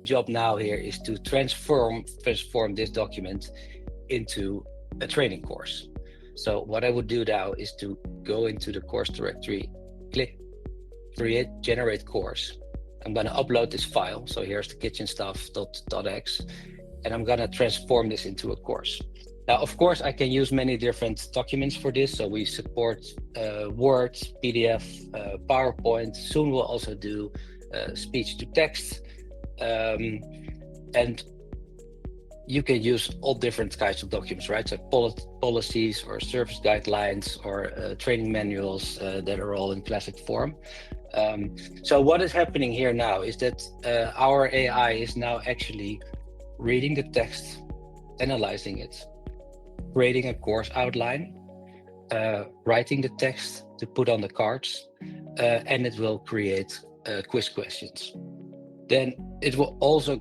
job now here is to transform this document into a training course. So what I would do now is to go into the course directory, click create, generate course. I'm going to upload this file. So here's the kitchen stuff.x, and I'm going to transform this into a course. Now, of course, I can use many different documents for this. So we support Word, PDF, PowerPoint. Soon we'll also do speech to text. And you can use all different kinds of documents, right? So policies or service guidelines or training manuals that are all in classic form. So what is happening here now is that our AI is now actually reading the text, analyzing it, creating a course outline, writing the text to put on the cards, and it will create quiz questions. Then it will also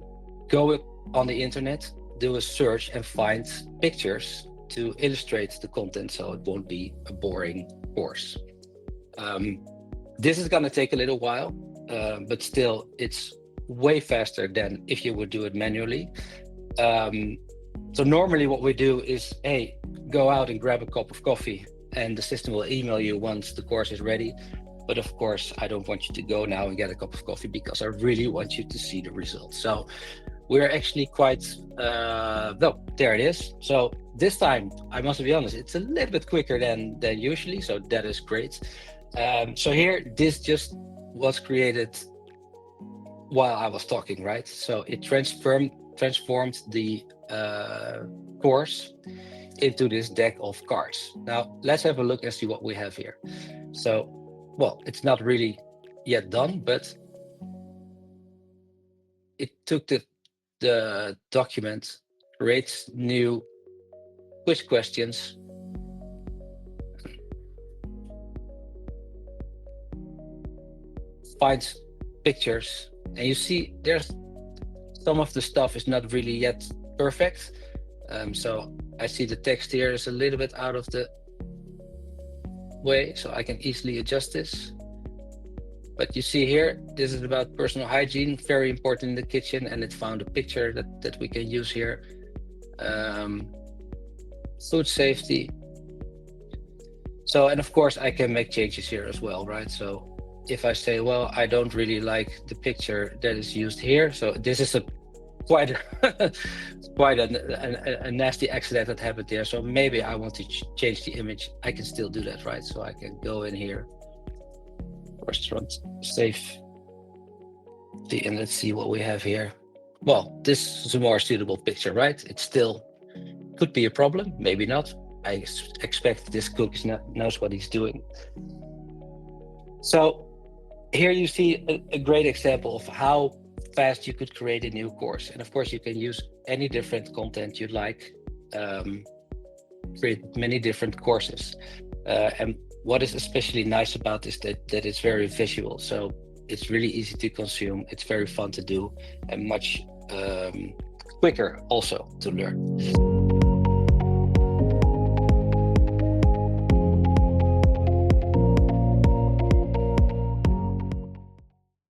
go on the internet, do a search and find pictures to illustrate the content so it won't be a boring course. This is going to take a little while, but still it's way faster than if you would do it manually. So normally what we do is, hey, go out and grab a cup of coffee and the system will email you once the course is ready. But of course, I don't want you to go now and get a cup of coffee because I really want you to see the results. So we're actually quite, no, there it is. So this time, I must be honest, it's a little bit quicker than usually. So that is great. So here, this just was created while I was talking, right? So it transformed the course into this deck of cards. Now let's have a look and see what we have here. So, well, it's not really yet done, but it took the document, creates new quiz questions, finds pictures, and you see there's some of the stuff is not really yet perfect. So I see the text here is a little bit out of the way, so I can easily adjust this. But you see here, this is about personal hygiene, very important in the kitchen, and it found a picture that we can use here. Food safety. So, and of course I can make changes here as well, right? So if I say, well, I don't really like the picture that is used here. So this is quite a nasty accident that happened there. So maybe I want to change the image. I can still do that, right? So I can go in here, restaurant safety, and let's see what we have here. Well, this is a more suitable picture, right? It still could be a problem, maybe not. I expect this cook knows what he's doing. So here you see a great example of how fast you could create a new course. And of course, you can use any different content you'd like, create many different courses. And what is especially nice about this that it's very visual. So it's really easy to consume. It's very fun to do and much quicker also to learn.